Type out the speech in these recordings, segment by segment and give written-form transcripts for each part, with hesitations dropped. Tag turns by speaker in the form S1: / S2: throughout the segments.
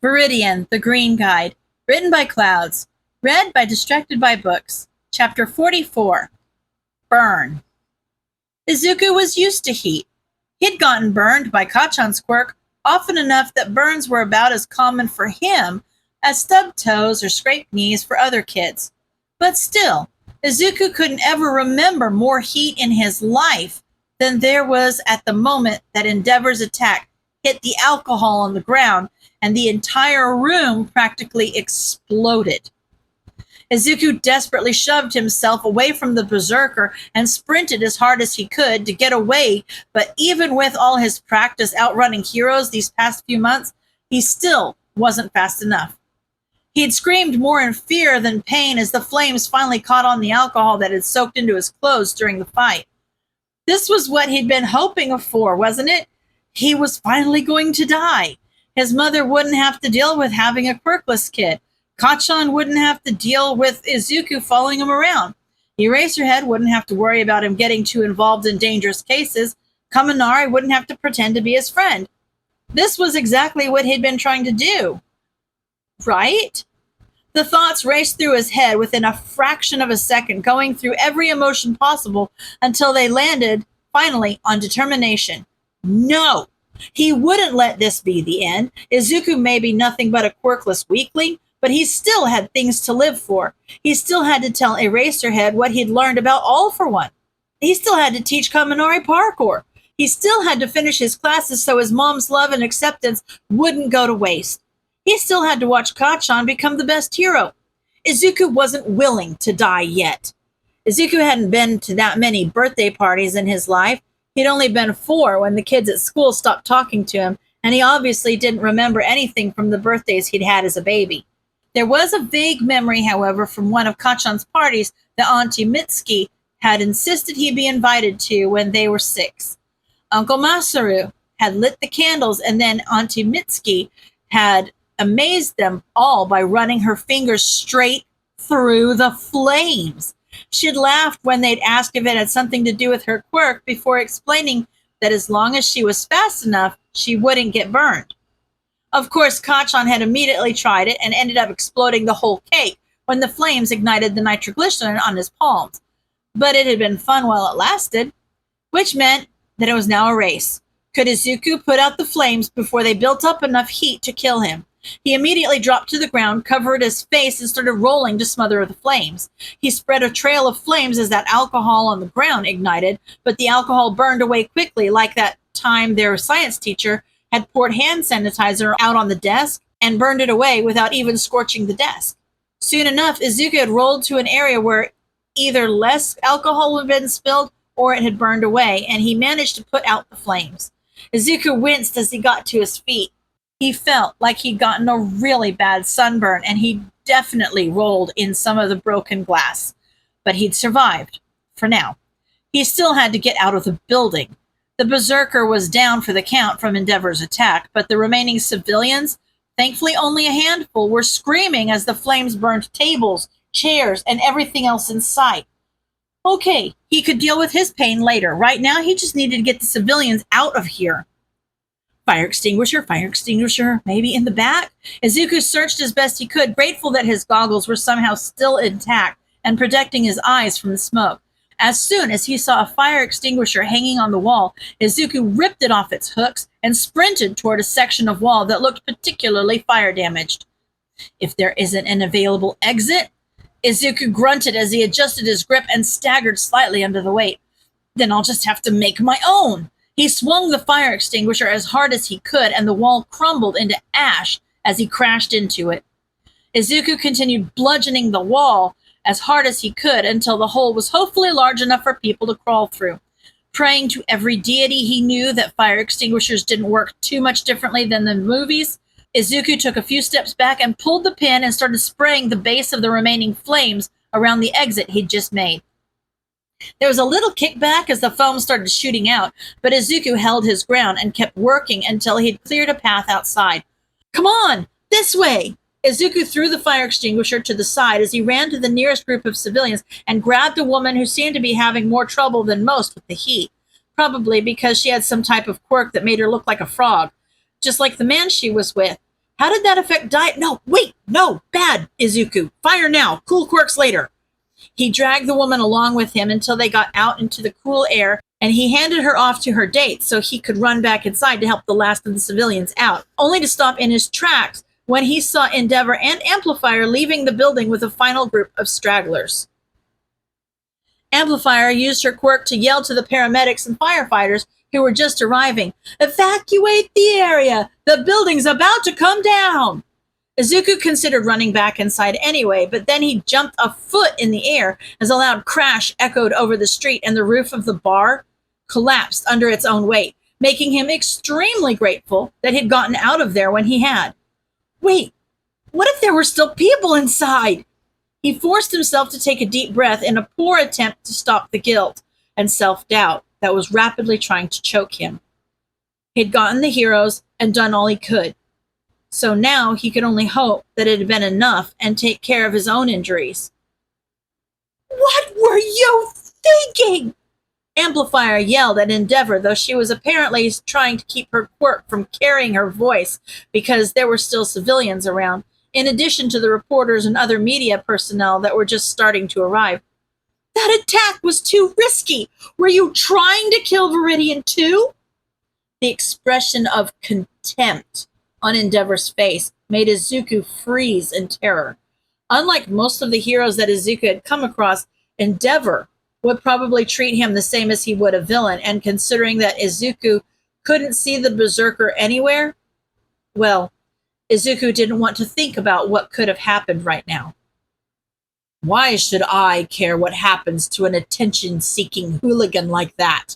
S1: Viridian, the Green Guide. Written by Clouds. Read by Distracted by Books. Chapter 44. Burn. Izuku was used to heat. He'd gotten burned by Kacchan's quirk often enough that burns were about as common for him as stubbed toes or scraped knees for other kids. But still, Izuku couldn't ever remember more heat in his life than there was at the moment that Endeavor's attack hit the alcohol on the ground and the entire room practically exploded. Izuku desperately shoved himself away from the berserker and sprinted as hard as he could to get away, but even with all his practice outrunning heroes these past few months, he still wasn't fast enough. He'd screamed more in fear than pain as the flames finally caught on the alcohol that had soaked into his clothes during the fight. This was what he'd been hoping for, wasn't it? He was finally going to die. His mother wouldn't have to deal with having a quirkless kid. Kacchan wouldn't have to deal with Izuku following him around. Eraserhead wouldn't have to worry about him getting too involved in dangerous cases. Kaminari wouldn't have to pretend to be his friend. This was exactly what he'd been trying to do. Right? The thoughts raced through his head within a fraction of a second, going through every emotion possible until they landed, finally, on determination. No! He wouldn't let this be the end. Izuku may be nothing but a quirkless weakling, but he still had things to live for. He still had to tell Eraserhead what he'd learned about All for One. He still had to teach Kaminari parkour. He still had to finish his classes so his mom's love and acceptance wouldn't go to waste. He still had to watch Kacchan become the best hero. Izuku wasn't willing to die yet. Izuku hadn't been to that many birthday parties in his life. He'd only been 4 when the kids at school stopped talking to him, and he obviously didn't remember anything from the birthdays he'd had as a baby. There was a vague memory, however, from one of Kacchan's parties that Auntie Mitsuki had insisted he be invited to when they were 6. Uncle Masaru had lit the candles, and then Auntie Mitsuki had amazed them all by running her fingers straight through the flames. She'd laughed when they'd asked if it had something to do with her quirk before explaining that as long as she was fast enough, she wouldn't get burned. Of course, Kacchan had immediately tried it and ended up exploding the whole cake when the flames ignited the nitroglycerin on his palms. But it had been fun while it lasted, which meant that it was now a race. Could Izuku put out the flames before they built up enough heat to kill him? He immediately dropped to the ground, covered his face, and started rolling to smother the flames. He spread a trail of flames as that alcohol on the ground ignited, but the alcohol burned away quickly, like that time their science teacher had poured hand sanitizer out on the desk and burned it away without even scorching the desk. Soon enough, Izuku had rolled to an area where either less alcohol had been spilled or it had burned away, and he managed to put out the flames. Izuku winced as he got to his feet. He felt like he'd gotten a really bad sunburn, and he definitely rolled in some of the broken glass. But he'd survived, for now. He still had to get out of the building. The berserker was down for the count from Endeavor's attack, but the remaining civilians, thankfully only a handful, were screaming as the flames burned tables, chairs, and everything else in sight. Okay, he could deal with his pain later. Right now, he just needed to get the civilians out of here. Fire extinguisher, maybe in the back? Izuku searched as best he could, grateful that his goggles were somehow still intact and protecting his eyes from the smoke. As soon as he saw a fire extinguisher hanging on the wall, Izuku ripped it off its hooks and sprinted toward a section of wall that looked particularly fire damaged. If there isn't an available exit, Izuku grunted as he adjusted his grip and staggered slightly under the weight. Then I'll just have to make my own. He swung the fire extinguisher as hard as he could, and the wall crumbled into ash as he crashed into it. Izuku continued bludgeoning the wall as hard as he could until the hole was hopefully large enough for people to crawl through. Praying to every deity he knew that fire extinguishers didn't work too much differently than the movies, Izuku took a few steps back and pulled the pin and started spraying the base of the remaining flames around the exit he'd just made. There was a little kickback as the foam started shooting out, but Izuku held his ground and kept working until he'd cleared a path outside. Come on, this way! Izuku threw the fire extinguisher to the side as he ran to the nearest group of civilians and grabbed a woman who seemed to be having more trouble than most with the heat, probably because she had some type of quirk that made her look like a frog, just like the man she was with. How did that affect diet? No, wait, no, bad, Izuku. Fire now, cool quirks later. He dragged the woman along with him until they got out into the cool air, and he handed her off to her date so he could run back inside to help the last of the civilians out, only to stop in his tracks when he saw Endeavor and Amplifier leaving the building with a final group of stragglers. Amplifier used her quirk to yell to the paramedics and firefighters who were just arriving, "Evacuate the area! The building's about to come down!" Izuku considered running back inside anyway, but then he jumped a foot in the air as a loud crash echoed over the street and the roof of the bar collapsed under its own weight, making him extremely grateful that he'd gotten out of there when he had. Wait, what if there were still people inside? He forced himself to take a deep breath in a poor attempt to stop the guilt and self-doubt that was rapidly trying to choke him. He'd gotten the heroes and done all he could. So now he could only hope that it had been enough and take care of his own injuries. "What were you thinking?" Amplifier yelled at Endeavor, though she was apparently trying to keep her quirk from carrying her voice because there were still civilians around, in addition to the reporters and other media personnel that were just starting to arrive. "That attack was too risky. Were you trying to kill Viridian too?" The expression of contempt on Endeavor's face made Izuku freeze in terror. Unlike most of the heroes that Izuku had come across, Endeavor would probably treat him the same as he would a villain, and considering that Izuku couldn't see the berserker anywhere, well, Izuku didn't want to think about what could have happened right now. "Why should I care what happens to an attention-seeking hooligan like that?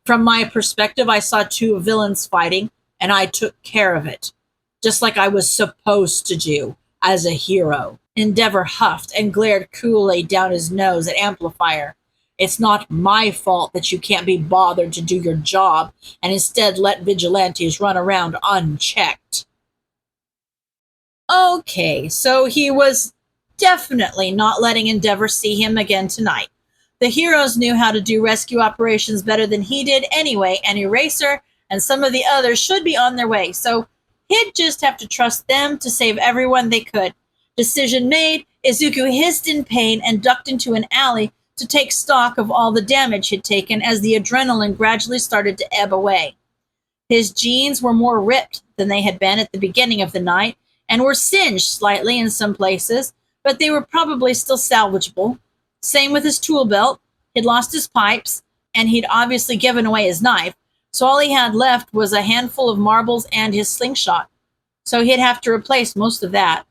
S1: From my perspective, I saw two villains fighting, and I took care of it, just like I was supposed to do as a hero." Endeavor huffed and glared coolly down his nose at Amplifier. "It's not my fault that you can't be bothered to do your job and instead let vigilantes run around unchecked." Okay, so he was definitely not letting Endeavor see him again tonight. The heroes knew how to do rescue operations better than he did anyway, and Eraser and some of the others should be on their way, so he'd just have to trust them to save everyone they could. Decision made, Izuku hissed in pain and ducked into an alley to take stock of all the damage he'd taken as the adrenaline gradually started to ebb away. His jeans were more ripped than they had been at the beginning of the night and were singed slightly in some places, but they were probably still salvageable. Same with his tool belt. He'd lost his pipes, and he'd obviously given away his knife, so all he had left was a handful of marbles and his slingshot. So he'd have to replace most of that.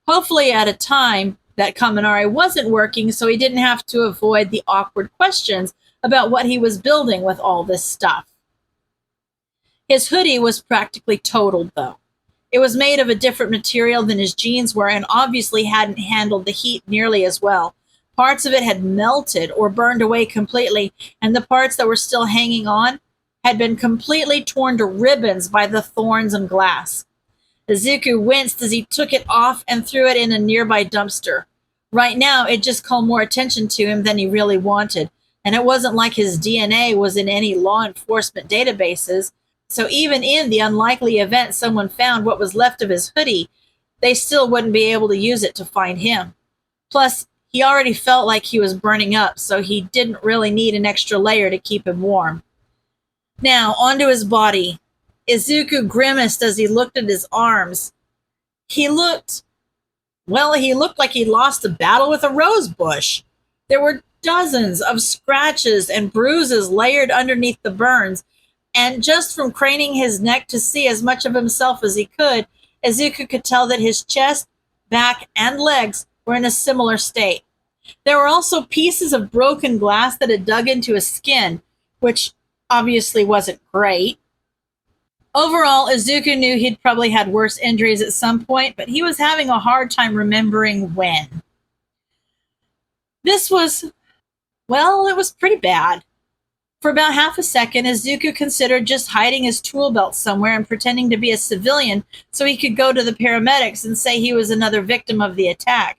S1: Hopefully at a time that Kaminari wasn't working, so he didn't have to avoid the awkward questions about what he was building with all this stuff. His hoodie was practically totaled, though. It was made of a different material than his jeans were and obviously hadn't handled the heat nearly as well. Parts of it had melted or burned away completely, and the parts that were still hanging on had been completely torn to ribbons by the thorns and glass. Izuku winced as he took it off and threw it in a nearby dumpster. Right now, it just called more attention to him than he really wanted, and it wasn't like his DNA was in any law enforcement databases, so even in the unlikely event someone found what was left of his hoodie, they still wouldn't be able to use it to find him. Plus, he already felt like he was burning up, so he didn't really need an extra layer to keep him warm. Now, onto his body. Izuku grimaced as he looked at his arms. He looked like he'd lost a battle with a rose bush. There were dozens of scratches and bruises layered underneath the burns, and just from craning his neck to see as much of himself as he could, Izuku could tell that his chest, back, and legs were in a similar state. There were also pieces of broken glass that had dug into his skin, which obviously wasn't great. Overall, Izuku knew he'd probably had worse injuries at some point, but he was having a hard time remembering when. It was pretty bad. For about half a second, Izuku considered just hiding his tool belt somewhere and pretending to be a civilian so he could go to the paramedics and say he was another victim of the attack.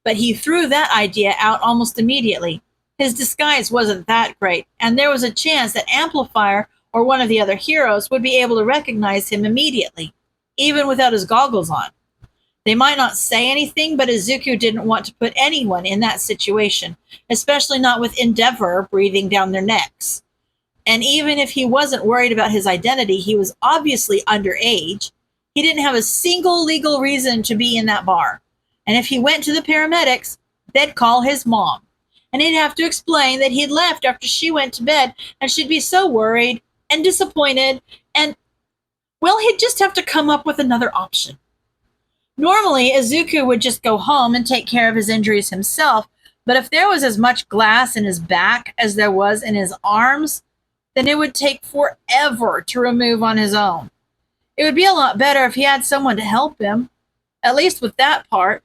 S1: But he threw that idea out almost immediately. His disguise wasn't that great, and there was a chance that Amplifier or one of the other heroes would be able to recognize him immediately. even without his goggles on. They might not say anything, but Izuku didn't want to put anyone in that situation, especially not with Endeavor breathing down their necks. And even if he wasn't worried about his identity, he was obviously underage. He didn't have a single legal reason to be in that bar. And if he went to the paramedics, they'd call his mom. And he'd have to explain that he'd left after she went to bed, and she'd be so worried and disappointed, and, well, he'd just have to come up with another option. Normally, Izuku would just go home and take care of his injuries himself, but if there was as much glass in his back as there was in his arms, then it would take forever to remove on his own. It would be a lot better if he had someone to help him, at least with that part,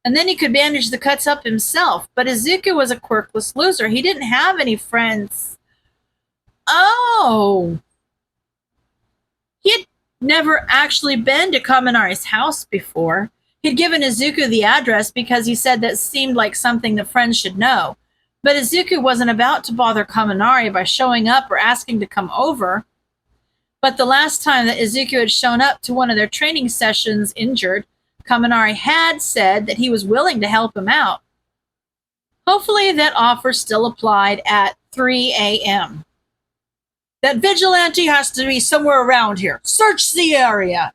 S1: and then he could bandage the cuts up himself. But Izuku was a quirkless loser. He didn't have any friends. Oh! He had never actually been to Kaminari's house before. He'd given Izuku the address because he said that seemed like something that friends should know. But Izuku wasn't about to bother Kaminari by showing up or asking to come over. But the last time that Izuku had shown up to one of their training sessions injured, Kaminari had said that he was willing to help him out. Hopefully that offer still applied at 3 a.m. That vigilante has to be somewhere around here. Search the area!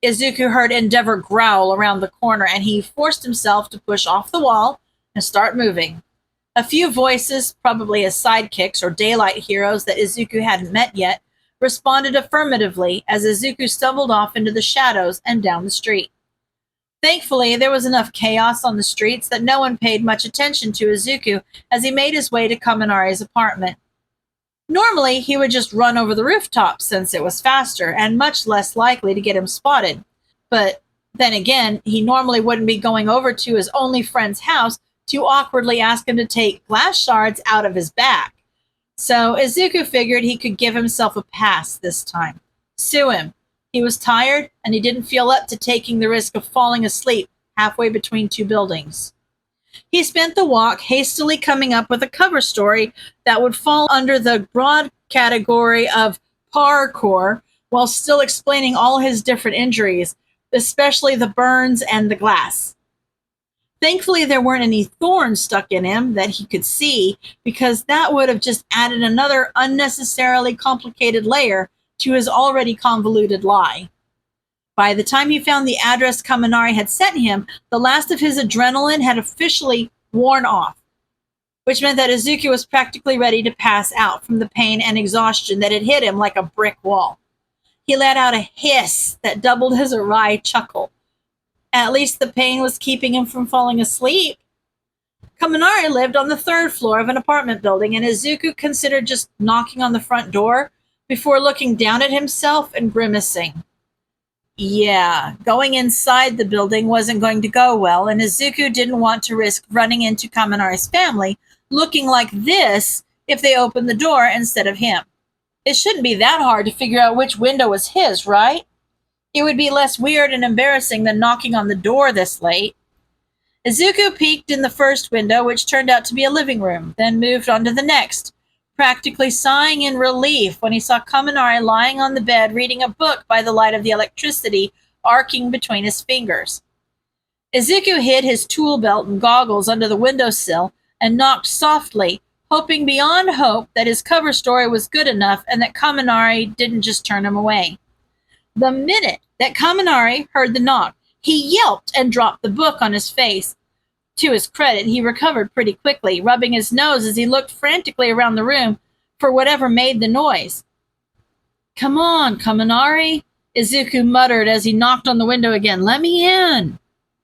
S1: Izuku heard Endeavor growl around the corner, and he forced himself to push off the wall and start moving. A few voices, probably as sidekicks or daylight heroes that Izuku hadn't met yet, responded affirmatively as Izuku stumbled off into the shadows and down the street. Thankfully, there was enough chaos on the streets that no one paid much attention to Izuku as he made his way to Kaminari's apartment. Normally, he would just run over the rooftop since it was faster and much less likely to get him spotted. But then again, he normally wouldn't be going over to his only friend's house to awkwardly ask him to take glass shards out of his back. So Izuku figured he could give himself a pass this time. Sue him. He was tired, and he didn't feel up to taking the risk of falling asleep halfway between two buildings. He spent the walk hastily coming up with a cover story that would fall under the broad category of parkour while still explaining all his different injuries, especially the burns and the glass. Thankfully, there weren't any thorns stuck in him that he could see, because that would have just added another unnecessarily complicated layer to his already convoluted lie. By the time he found the address Kaminari had sent him, the last of his adrenaline had officially worn off, which meant that Izuku was practically ready to pass out from the pain and exhaustion that had hit him like a brick wall. He let out a hiss that doubled his awry chuckle. At least the pain was keeping him from falling asleep. Kaminari lived on the 3rd floor of an apartment building, and Izuku considered just knocking on the front door before looking down at himself and grimacing. Yeah, going inside the building wasn't going to go well, and Izuku didn't want to risk running into Kaminari's family looking like this if they opened the door instead of him. It shouldn't be that hard to figure out which window was his, right? It would be less weird and embarrassing than knocking on the door this late. Izuku peeked in the first window, which turned out to be a living room, then moved on to the next, practically sighing in relief when he saw Kaminari lying on the bed reading a book by the light of the electricity arcing between his fingers. Izuku hid his tool belt and goggles under the windowsill and knocked softly, hoping beyond hope that his cover story was good enough and that Kaminari didn't just turn him away. The minute that Kaminari heard the knock, he yelped and dropped the book on his face. To his credit, he recovered pretty quickly, rubbing his nose as he looked frantically around the room for whatever made the noise. "Come on, Kaminari," Izuku muttered as he knocked on the window again. "Let me in."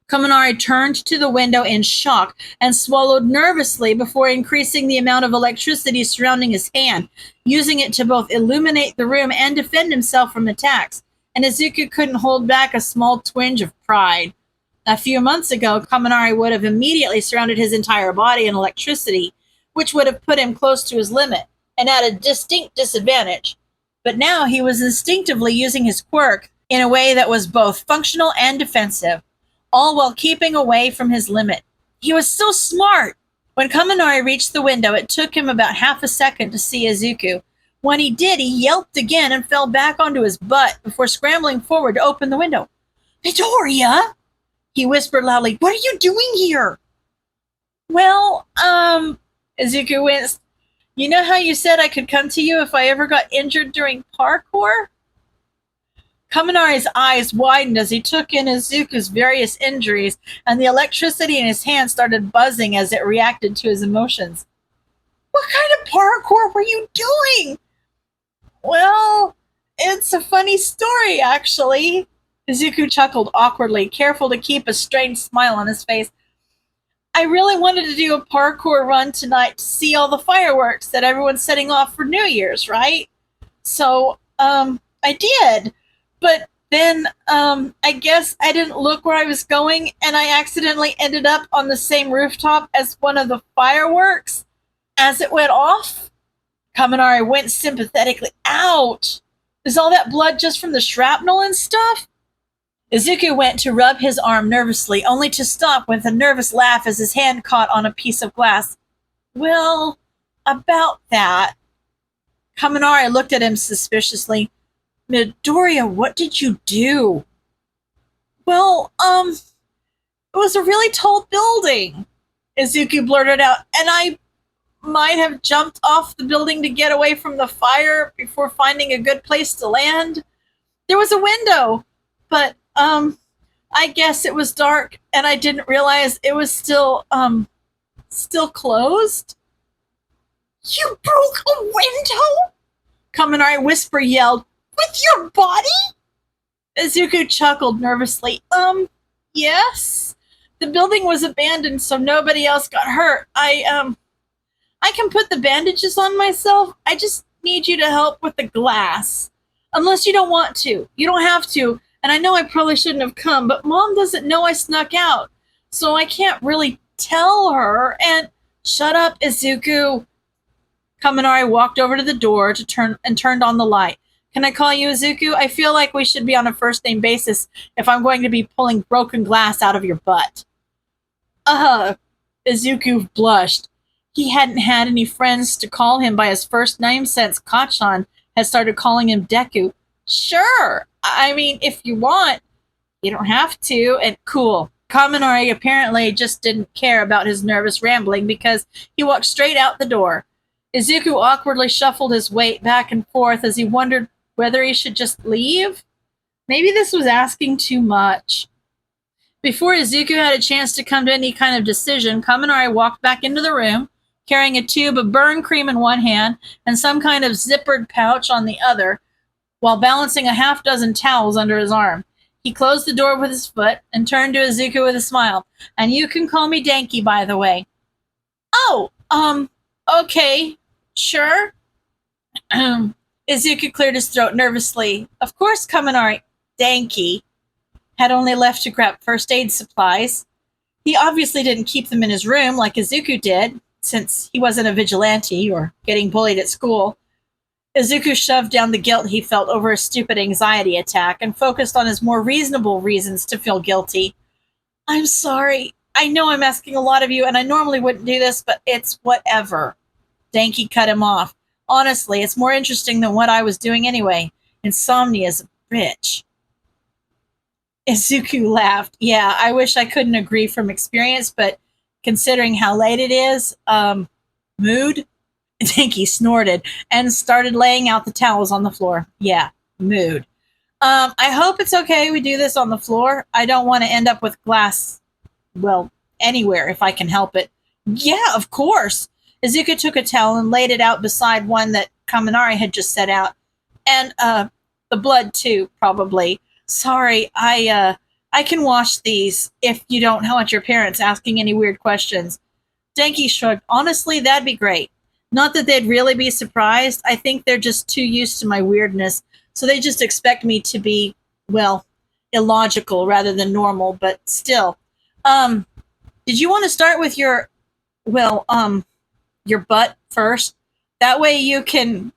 S1: Kaminari turned to the window in shock and swallowed nervously before increasing the amount of electricity surrounding his hand, using it to both illuminate the room and defend himself from attacks. And Izuku couldn't hold back a small twinge of pride. A few months ago, Kaminari would have immediately surrounded his entire body in electricity, which would have put him close to his limit and at a distinct disadvantage. But now he was instinctively using his quirk in a way that was both functional and defensive, all while keeping away from his limit. He was so smart! When Kaminari reached the window, it took him about half a second to see Izuku, When he did, he yelped again and fell back onto his butt before scrambling forward to open the window. Midoriya! He whispered loudly, what are you doing here? Well, Izuku winced. You know how you said I could come to you if I ever got injured during parkour? Kaminari's eyes widened as he took in Izuku's various injuries, and the electricity in his hand started buzzing as it reacted to his emotions. What kind of parkour were you doing? Well, it's a funny story, actually. Izuku chuckled awkwardly, careful to keep a strained smile on his face. I really wanted to do a parkour run tonight to see all the fireworks that everyone's setting off for New Year's, right? So, I did. But then, I guess I didn't look where I was going, and I accidentally ended up on the same rooftop as one of the fireworks as it went off. Kaminari went sympathetically. Ouch! Is all that blood just from the shrapnel and stuff? Izuku went to rub his arm nervously, only to stop with a nervous laugh as his hand caught on a piece of glass. Well, about that. Kaminari looked at him suspiciously. Midoriya, what did you do? Well, it was a really tall building, Izuku blurted out, and I might have jumped off the building to get away from the fire before finding a good place to land. There was a window, but I guess it was dark and I didn't realize it was still closed. You broke a window? Kaminari whisper yelled, with your body? Izuku chuckled nervously. Yes. The building was abandoned so nobody else got hurt. I can put the bandages on myself. I just need you to help with the glass. Unless you don't want to. You don't have to. And I know I probably shouldn't have come, but Mom doesn't know I snuck out. So I can't really tell her. And shut up, Izuku. Kaminari walked over to the door to turned on the light. Can I call you Izuku? I feel like we should be on a first-name basis if I'm going to be pulling broken glass out of your butt. Izuku blushed. He hadn't had any friends to call him by his first name since Kacchan had started calling him Deku. Sure. I mean, if you want, you don't have to. And cool. Kaminari apparently just didn't care about his nervous rambling because he walked straight out the door. Izuku awkwardly shuffled his weight back and forth as he wondered whether he should just leave. Maybe this was asking too much. Before Izuku had a chance to come to any kind of decision, Kaminari walked back into the room, carrying a tube of burn cream in one hand and some kind of zippered pouch on the other, while balancing a half-dozen towels under his arm. He closed the door with his foot and turned to Izuku with a smile. And you can call me Denki, by the way. Oh, okay, sure. Izuku cleared his throat nervously. Of course, Kaminari Denki had only left to grab first aid supplies. He obviously didn't keep them in his room like Izuku did, since he wasn't a vigilante or getting bullied at school. Izuku shoved down the guilt he felt over a stupid anxiety attack and focused on his more reasonable reasons to feel guilty. I'm sorry. I know I'm asking a lot of you, and I normally wouldn't do this, but it's whatever. Denki cut him off. Honestly, it's more interesting than what I was doing anyway. Insomnia's a bitch. Izuku laughed. Yeah, I wish I couldn't agree from experience, but considering how late it is, mood? Denki snorted and started laying out the towels on the floor. Yeah, mood. I hope it's okay we do this on the floor. I don't want to end up with glass, well, anywhere if I can help it. Yeah, of course. Izuku took a towel and laid it out beside one that Kaminari had just set out. And, the blood too, probably. Sorry, I can wash these if you don't want your parents asking any weird questions. Denki shrugged. Honestly, that'd be great. Not that they'd really be surprised. I think they're just too used to my weirdness, so they just expect me to be, well, illogical rather than normal, but still. Did you want to start with your butt first? That way you can...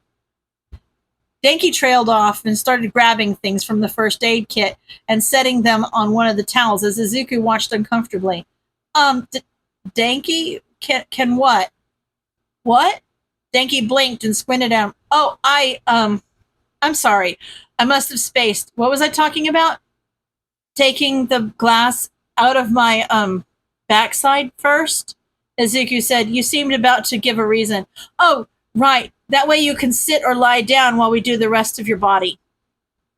S1: Denki trailed off and started grabbing things from the first aid kit and setting them on one of the towels as Izuku watched uncomfortably. Denki? Can what? What? Denki blinked and squinted at him. Oh, I'm sorry. I must have spaced. What was I talking about? Taking the glass out of my backside first? Izuku said, you seemed about to give a reason. Oh, right. That way you can sit or lie down while we do the rest of your body.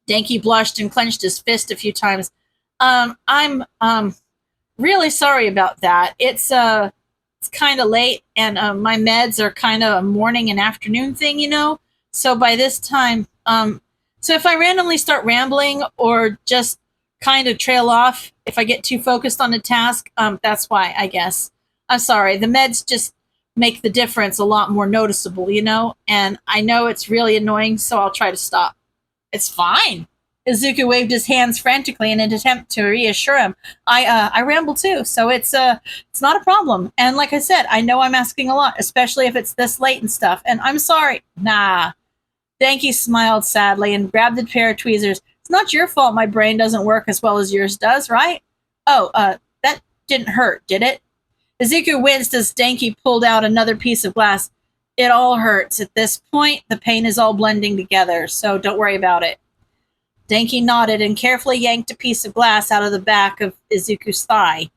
S1: Denki blushed and clenched his fist a few times. I'm really sorry about that. It's kind of late, and my meds are kind of a morning and afternoon thing, you know? So by this time, so if I randomly start rambling or just kind of trail off if I get too focused on a task, that's why, I guess. I'm sorry. The meds just make the difference a lot more noticeable, you know? And I know it's really annoying, so I'll try to stop. It's fine. Izuku waved his hands frantically in an attempt to reassure him. I ramble too, so it's not a problem. And like I said, I know I'm asking a lot, especially if it's this late and stuff. And I'm sorry. Nah. Denki smiled sadly and grabbed a pair of tweezers. It's not your fault my brain doesn't work as well as yours does, right? Oh, that didn't hurt, did it? Izuku winced as Denki pulled out another piece of glass. It all hurts. At this point, the pain is all blending together, so don't worry about it. Denki nodded and carefully yanked a piece of glass out of the back of Izuku's thigh.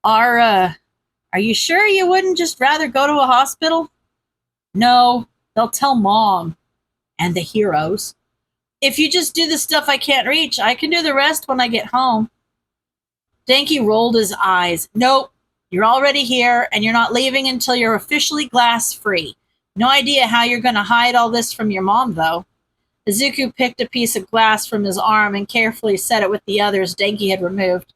S1: Are you sure you wouldn't just rather go to a hospital? No, they'll tell Mom. And the heroes. If you just do the stuff I can't reach, I can do the rest when I get home. Denki rolled his eyes. Nope, you're already here, and you're not leaving until you're officially glass-free. No idea how you're going to hide all this from your mom, though. Izuku picked a piece of glass from his arm and carefully set it with the others Denki had removed.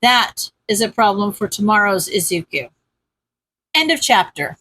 S1: That is a problem for tomorrow's Izuku. End of chapter.